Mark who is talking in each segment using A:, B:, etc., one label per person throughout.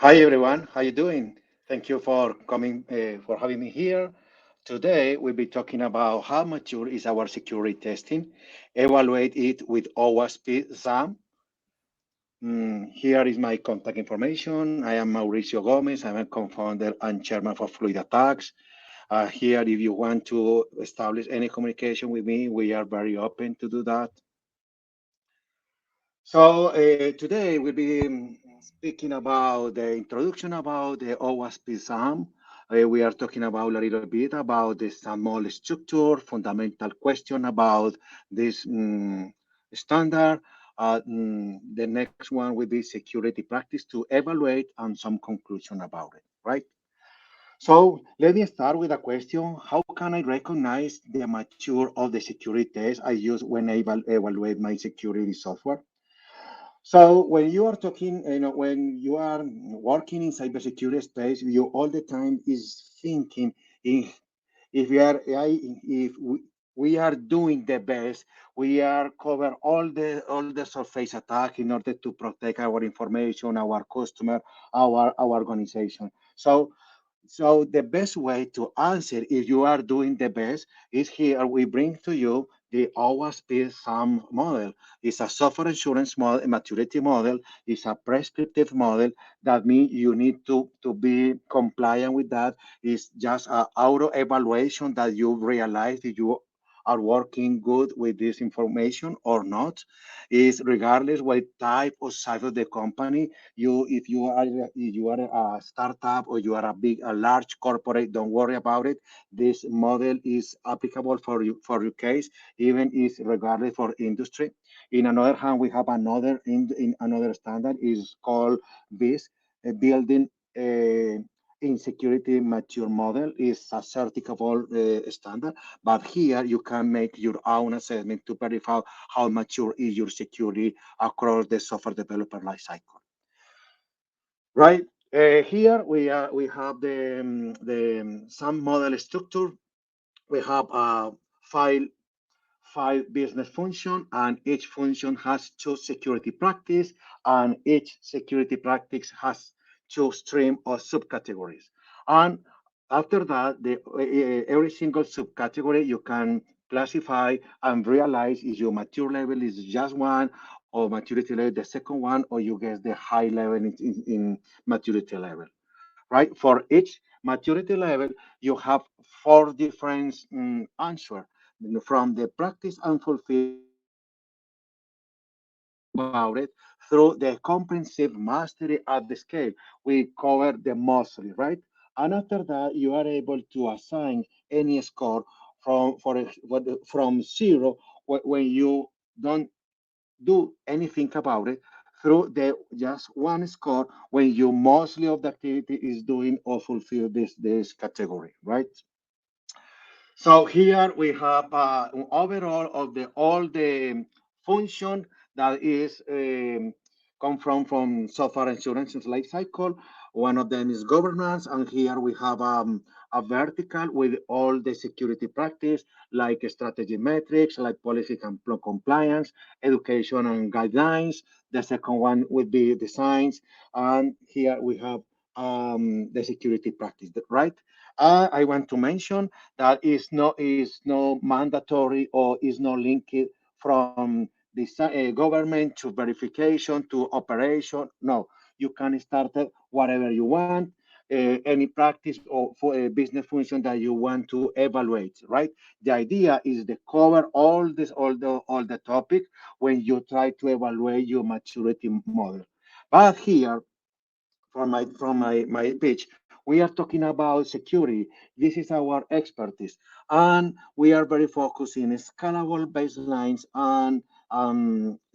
A: Hi everyone, how you doing? Thank you for coming, for having me here. Today we'll be talking about how mature is our security testing. Evaluate it with OWASP SAMM. Here is my contact information. I am Mauricio Gomez. I'm a co-founder and chairman for Fluid Attacks. Here, if you want to establish any communication with me, we are very open to do that. So today we'll be speaking about the introduction about the OWASP SAM. We are talking about a little bit about the SAML structure, fundamental question about this standard. The next one will be security practice to evaluate and some conclusion about it, right? So let me start with a question. How can I recognize the mature of the security test I use when I evaluate my security software? So when you are talking, when you are working in cybersecurity space, you all the time is thinking if we are if we are doing the best, we are cover all the surface attack in order to protect our information, our customer, our organization. So the best way to answer if you are doing the best is here we bring to you the OWASP SAM model. It's a software assurance model, a maturity model. It's a prescriptive model. That means you need to be compliant with that. It's just an auto evaluation that you realize that you are working good with this information or not. Is regardless what type or size of the company you if you are a startup or you are a large corporate, don't worry about it. This model is applicable for you for your case, even is regardless for industry. In another hand, we have in another standard is called BIS, building in security mature model is a certifiable standard, but here you can make your own assessment to verify how mature is your security across the software developer lifecycle. Right. Here we have the some model structure. We have five business function, and each function has two security practice, and each security practice has two stream or subcategories. And after that, every single subcategory you can classify and realize if your mature level is just one or maturity level the second one, or you get the high level in maturity level, right? For each maturity level, you have four different answers from the practice and fulfill about it through the comprehensive mastery at the scale. We cover the mastery, right? And after that, you are able to assign any score from zero when you don't do anything about it through the just one score when you mostly of the activity is doing or fulfill this category, right? So here we have an overall of the all the function that is come from software insurance life cycle. One of them is governance, and here we have a vertical with all the security practice like strategy metrics, like policy compliance, education and guidelines. The second one would be designs, and here we have the security practice, right? I want to mention that is no mandatory or is not linked from the government to verification to operation. No, you can start it whatever you want, any practice or for a business function that you want to evaluate. Right. The idea is to cover all the topic when you try to evaluate your maturity model. But here from my pitch, we are talking about security. This is our expertise, and we are very focused in scalable baselines and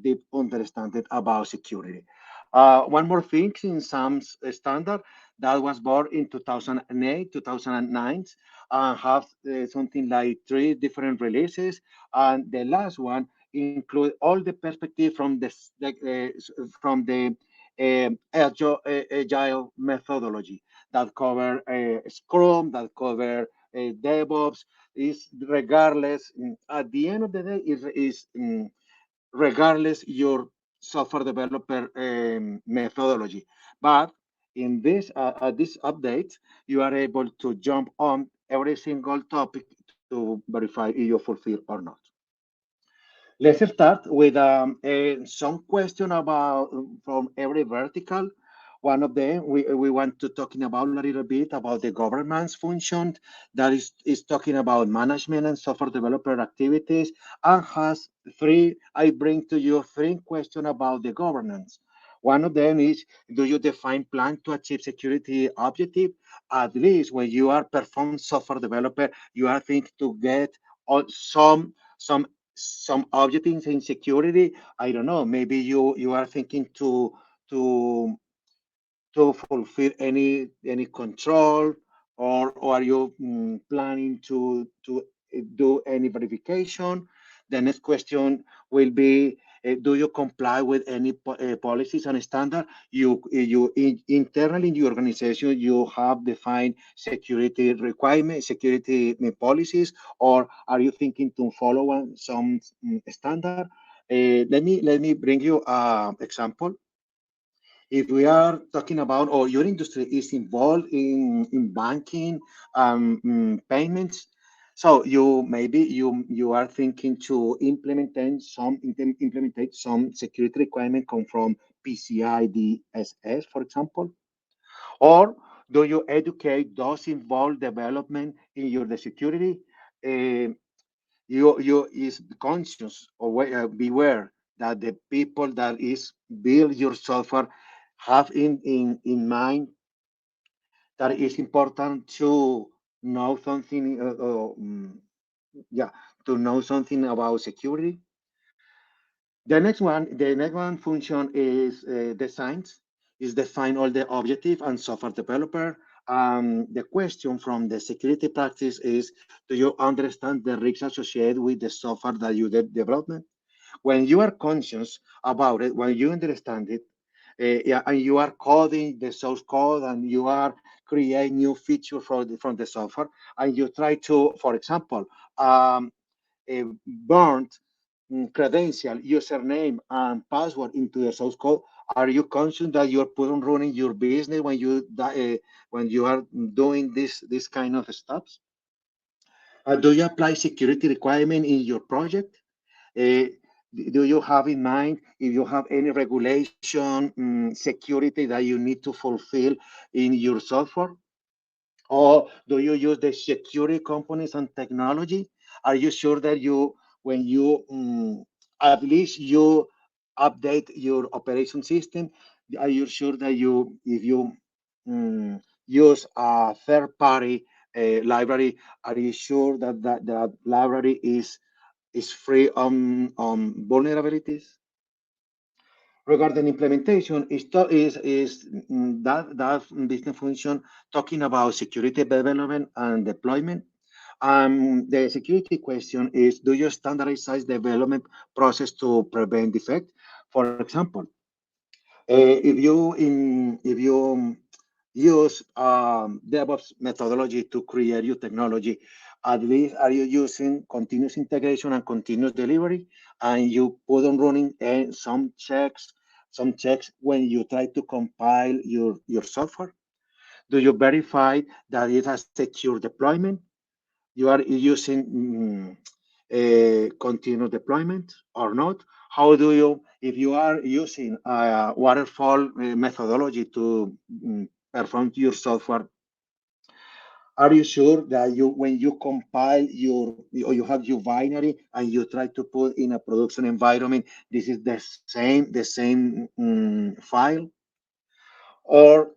A: deep understanding about security. One more thing in some standard that was born in 2008, 2009, have something like three different releases, and the last one include all the perspective from the agile methodology that cover Scrum, that cover DevOps. Is regardless at the end of the day is regardless your software developer methodology, but In this this update, you are able to jump on every single topic to verify if you fulfill or not. Let's start with some question about from every vertical. One of them, we want to talking about a little bit about the governance function that is talking about management and software developer activities and has three, I bring to you three questions about the governance. One of them is, do you define plan to achieve security objective? At least when you are perform software developer, you are thinking to get some some objectives in security. I don't know, maybe you are thinking to fulfill any control, or are you planning to do any verification? The next question will be, do you comply with any policies and standard? Internally in your organization, you have defined security requirements, security policies, or are you thinking to follow some standard? Let me bring you an example. If we are talking about, or your industry is involved in banking, payments, so you maybe you are thinking to implement some security requirement come from PCI DSS, for example, or do you educate those involved development in your the security? Uh, you is conscious or beware that the people that is build your software have in mind that it's important to know something yeah, to know something about security. The next one function is designs, is define all the objective and software developer. The question from the security practice is, do you understand the risks associated with the software that you development? When you are conscious about it, when you understand it, yeah, and you are coding the source code and you are creating new features from the software, and you try to, for example, burn credential, username, and password into the source code, are you conscious that you're putting running your business when you are doing this kind of steps? Do you apply security requirement in your project? Uh, do you have in mind if you have any regulation, security that you need to fulfill in your software? Or do you use the security components and technology? Are you sure that when you, at least you update your operation system, are you sure that if you use a third-party library, are you sure that library is free on vulnerabilities? Regarding implementation, that business function talking about security development and deployment. The security question is, do you standardize development process to prevent defect? For example, if you use DevOps methodology to create your technology, at least are you using continuous integration and continuous delivery, and you put on running some checks when you try to compile your software? Do you verify that it has secure deployment? You are using continuous deployment or not? How do you, if you are using a waterfall methodology to perform your software, are you sure that when you compile or you have your binary and you try to put in a production environment, this is the same file? Or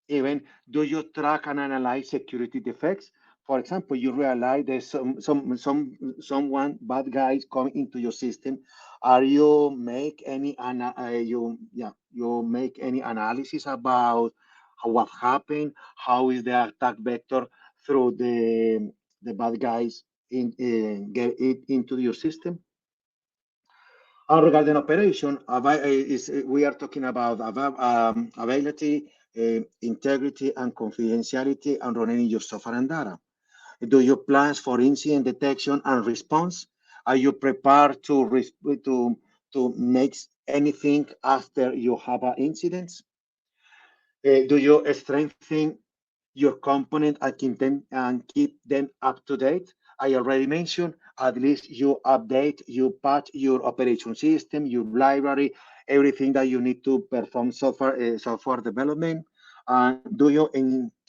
A: even, do you track and analyze security defects? For example, you realize there's someone bad guys come into your system. Are you make any you make any analysis about what happened? How is the attack vector through the bad guys get it into your system? Regarding operation, we are talking about availability, integrity, and confidentiality, and running your software and data. Do you plan for incident detection and response? Are you prepared to make anything after you have an incident? Do you strengthen your component and keep them up to date? I already mentioned, at least you update, you patch your operation system, your library, everything that you need to perform software development. And do you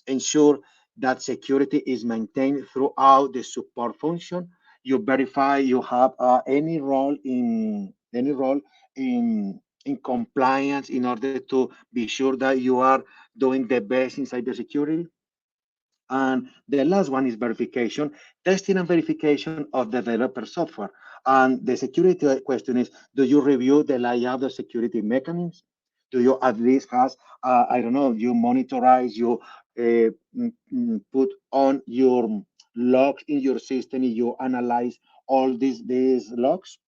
A: ensure that security is maintained throughout the support function? You verify you have any role in compliance in order to be sure that you are doing the best in cybersecurity. And the last one is verification, testing and verification of developer software. And the security question is, do you review the layout of security mechanisms? Do you at least has, I don't know, you monitorize, you put on your logs in your system, you analyze all these logs?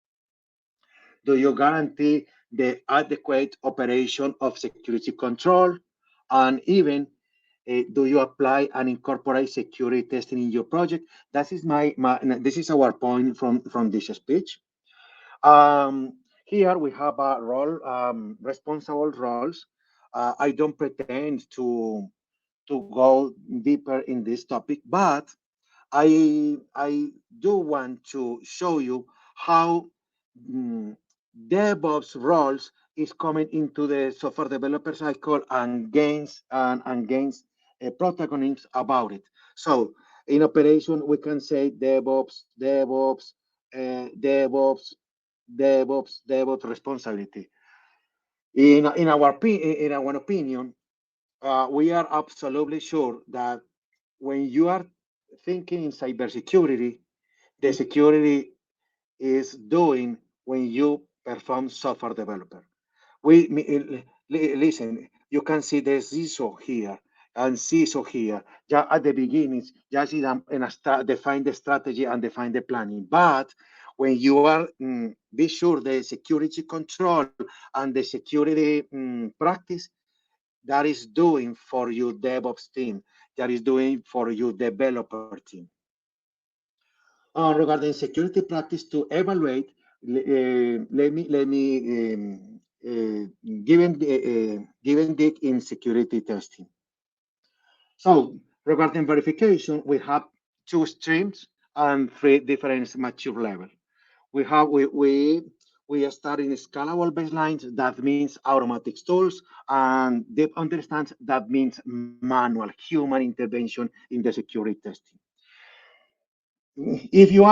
A: Do you guarantee the adequate operation of security control? And even do you apply and incorporate security testing in your project? That is this is our point from this speech. Here we have a role, responsible roles. I don't pretend to go deeper in this topic, but I do want to show you how mm, DevOps roles is coming into the software developer cycle and gains protagonism about it. So in operation, we can say DevOps responsibility. In our opinion, we are absolutely sure that when you are thinking in cybersecurity, the security is doing when you perform software developer. Listen, you can see the CISO here and CISO here. Yeah, at the beginning, just define the strategy and define the planning. But when you are be sure the security control and the security practice that is doing for your DevOps team, that is doing for your developer team. Regarding security practice to evaluate, let me given dig in security testing. So regarding verification, we have two streams and three different mature level. We are starting scalable baselines. That means automatic tools, and deep understands that means manual human intervention in the security testing. If you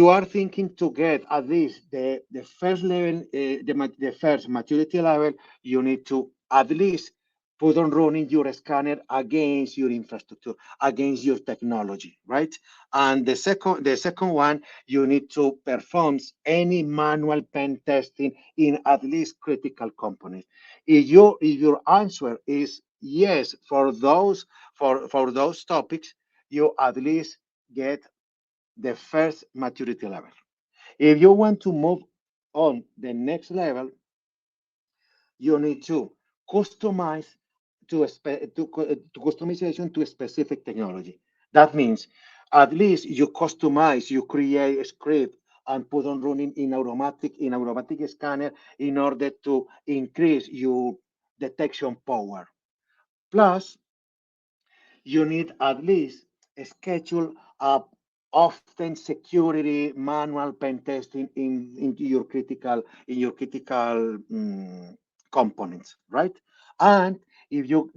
A: are thinking to get at least the first level, the first maturity level, you need to at least put on running your scanner against your infrastructure, against your technology, right? And the second one, you need to perform any manual pen testing in at least critical components. If your answer is yes for those topics, you at least get the first maturity level. If you want to move on the next level, you need to customize to customization to a specific technology. That means at least you customize, you create a script and put on running in automatic scanner in order to increase your detection power. Plus, you need at least a schedule of often security manual pen testing in your critical components, right? And if you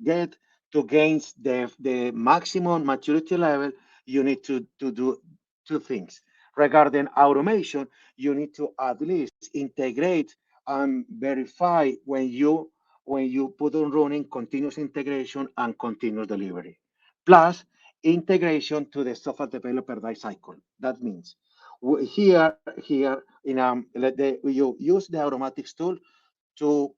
A: get to gain the maximum maturity level, you need to do two things. Regarding automation, you need to at least integrate and verify when you put on running continuous integration and continuous delivery, plus integration to the software developer life cycle. That means here you use the automatics tool to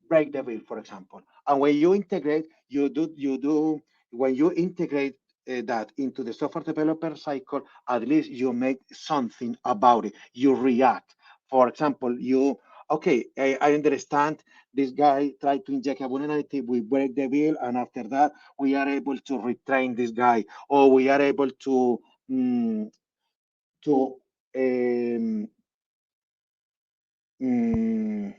A: break the bill, for example. And when you integrate, when you integrate that into the software developer cycle, at least you make something about it. You react. For example, okay, I understand this guy tried to inject a vulnerability, we break the bill, and after that, we are able to retrain this guy, or we are able mm, to um, mm,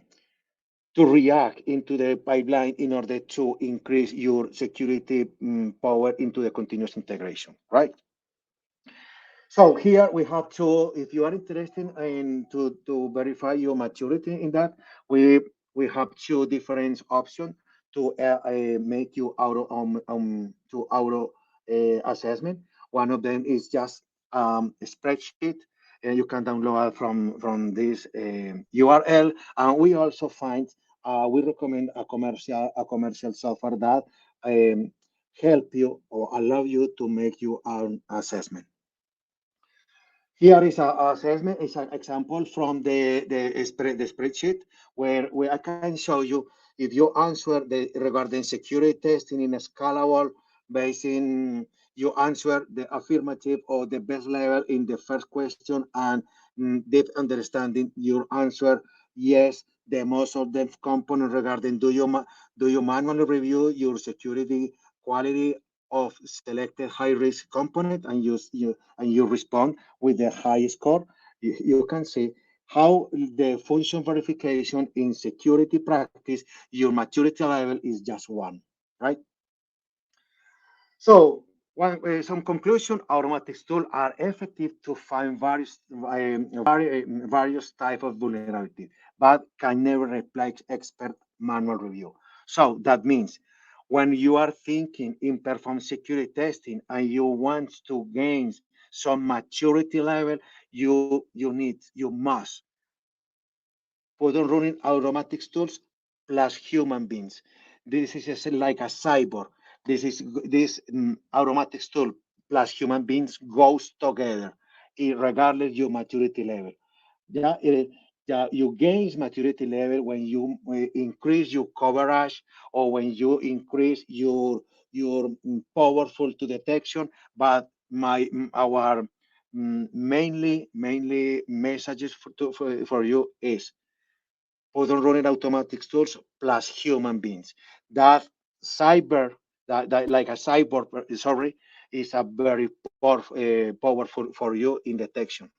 A: to react into the pipeline in order to increase your security power into the continuous integration, right? So here we have to, if you are interested in to verify your maturity in that, we have two different options to make you auto to auto assessment. One of them is just a spreadsheet, and you can download from this URL. And we also find we recommend a commercial software that um, help you or allow you to make your own assessment. Here is a assessment, is an example from the spreadsheet where I can show you if you answer regarding security testing in a scalable based in you answer the affirmative or the best level in the first question and deep understanding your answer yes the most of the component regarding do you manually review your security quality of selected high risk component and you respond with the high score, you can see how the function verification in security practice, your maturity level is just one, right? So some conclusion, automatic tools are effective to find various type of vulnerability, but can never replace expert manual review. So that means when you are thinking in perform security testing and you want to gain some maturity level, you must put on running automatic tools plus human beings. This is like a cyborg. This automatic tool plus human beings goes together, regardless your maturity level. Yeah, yeah, you gain maturity level when you increase your coverage or when you increase your powerful to detection. But our mainly messages for you is put on running automatic tools plus human beings. That cyber, that like a cyborg, sorry, is a very powerful for you in detection.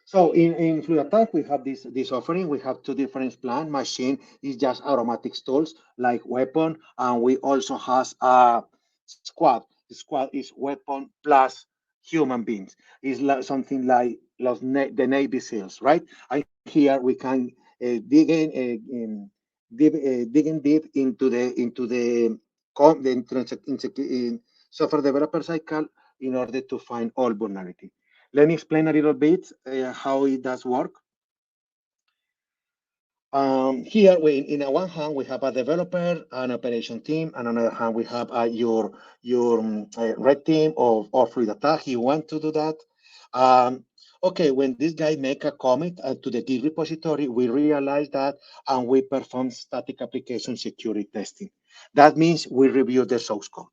A: So in Fluid Attack, we have this offering. We have two different plans. Machine is just automatic tools like weapon, and we also has a squad. The squad is weapon plus human beings. It's like something like the Navy SEALs, right? And here we can dig in deep the software developer cycle in order to find all vulnerability. Let me explain a little bit how it does work. Here, in a one hand, we have a developer, an operation team, and on the other hand, we have your red team of Fluid Attack. You want to do that? Okay, when this guy make a commit to the Git repository, we realize that and we perform static application security testing. That means we review the source code,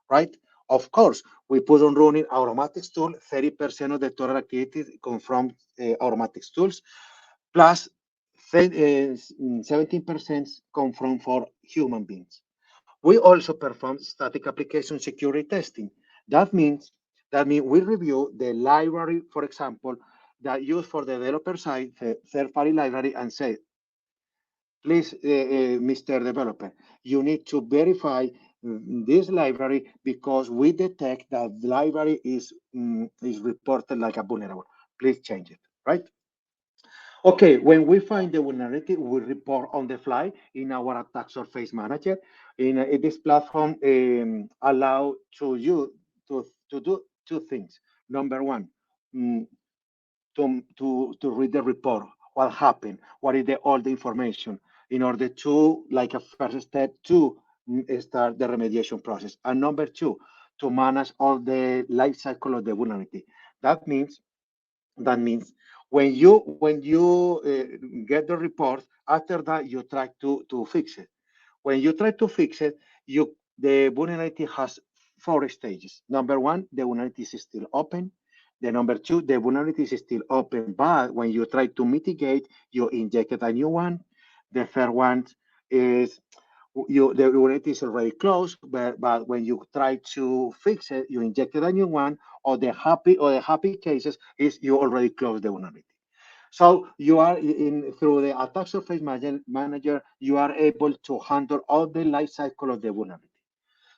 A: right? Of course, we put on running automatic tool. 30% of the total activities come from automatic tools, plus 17% come from for human beings. We also perform static application security testing. That means we review the library, for example, that used for the developer side, the third-party library, and say, please, Mr. Developer, you need to verify this library because we detect that the library is reported like a vulnerable. Please change it, right? Okay, when we find the vulnerability, we report on the fly in our attack surface manager. In this platform, allow to you to do two things. Number one, mm, to read the report, what happened, what is all the information, in order to, like a first step, to start the remediation process. And number two, to manage all the life cycle of the vulnerability. That means that means when you get the report, after that you try to fix it. When you try to fix it, the vulnerability has four stages. Number one, the vulnerability is still open. The number two, the vulnerability is still open, but when you try to mitigate, you injected a new one. The third one is the vulnerability is already closed, but when you try to fix it, you injected a new one, or the happy cases is you already closed the vulnerability. So you are through the attack surface manager, you are able to handle all the life cycle of the vulnerability.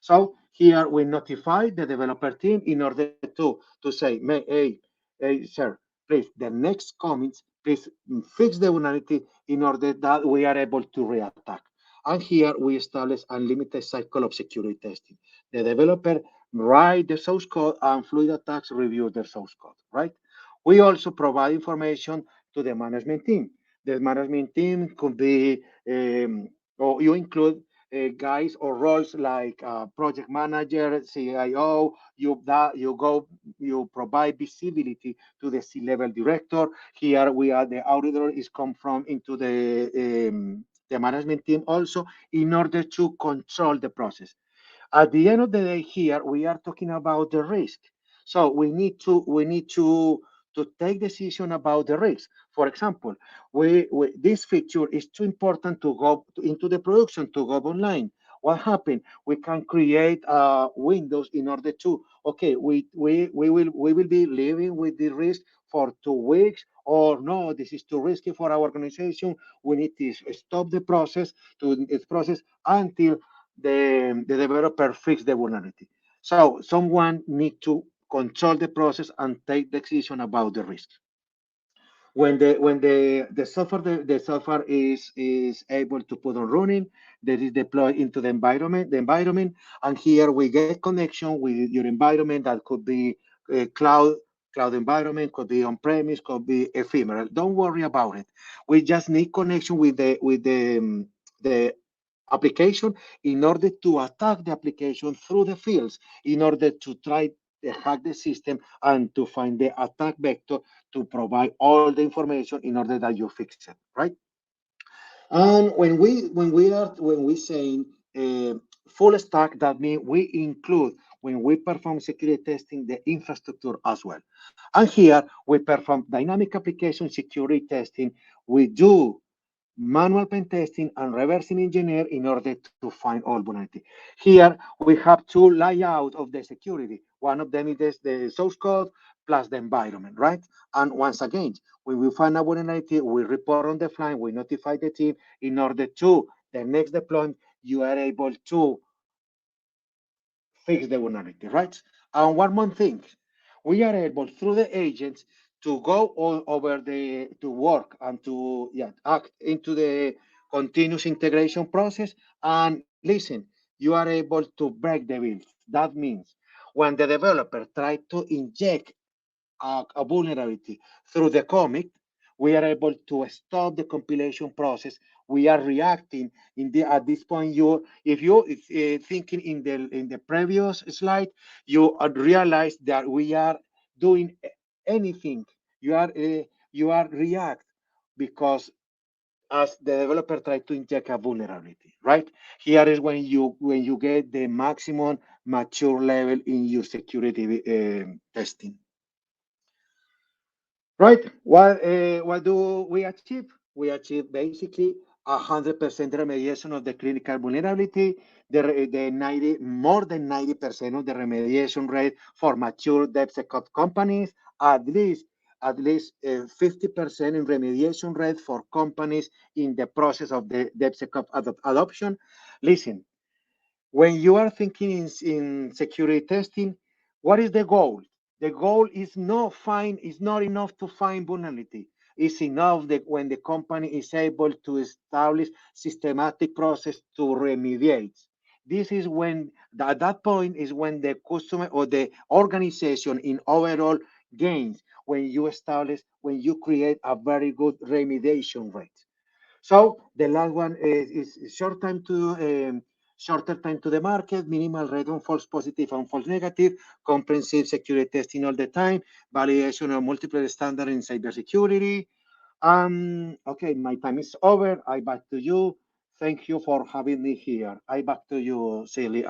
A: So here we notify the developer team in order to say, hey, sir, please, the next comments, please fix the vulnerability in order that we are able to reattack. And here we establish unlimited cycle of security testing. The developer write the source code and fluid attacks review the source code, right? We also provide information to the management team. The management team could be, or you include guys or roles like project manager, CIO. You provide visibility to the C-level director. Here we are. The auditor is come from into the management team also in order to control the process. At the end of the day, here we are talking about the risk. So we need to take decision about the risk. For example, this feature is too important to go into the production to go online. What happened? We can create windows in order to okay, we will be living with the risk for 2 weeks, or no, this is too risky for our organization. We need to stop the process to its process until the developer fix the vulnerability. So someone need to control the process and take the decision about the risk. When the software is able to put on running, that is deployed into the environment, and here we get connection with your environment. That could be a cloud environment, could be on premise, could be ephemeral. Don't worry about it. We just need connection with the application in order to attack the application through the fields, in order to try to hack the system and to find the attack vector to provide all the information in order that you fix it, right? And when we saying full stack, that means we include, when we perform security testing, the infrastructure as well. And here we perform dynamic application security testing. We do manual pen testing and reversing engineer in order to find all vulnerability. Here we have two layouts of the security. One of them is the source code plus the environment, right? And once again, when we find a vulnerability, we report on the fly, we notify the team in order to the next deployment, you are able to fix the vulnerability, right? And one more thing, we are able through the agents to go all over to work and to act into the continuous integration process. And listen, you are able to break the build. That means when the developer tries to inject a vulnerability through the commit, we are able to stop the compilation process. We are reacting at this point. If you thinking in the previous slide, you realize that we are doing anything. You are react because as the developer try to inject a vulnerability, right? Here is when you get the maximum mature level in your security testing. Right. What do we achieve? We achieve basically 100% remediation of the critical vulnerability, more than 90% of the remediation rate for mature DevSecOps companies, at least 50% in remediation rate for companies in the process of the DevSecOps adoption. Listen, when you are thinking in security testing, what is the goal? The goal is not enough to find vulnerability. It's enough that when the company is able to establish systematic process to remediate. This is when, at that point, is when the customer or the organization in overall gains, when you create a very good remediation rate. So the last one is shorter time to the market, minimal rate on false positive and false negative, comprehensive security testing all the time, validation of multiple standards in cybersecurity. Okay, my time is over. I back to you. Thank you for having me here. I back to you, Celia.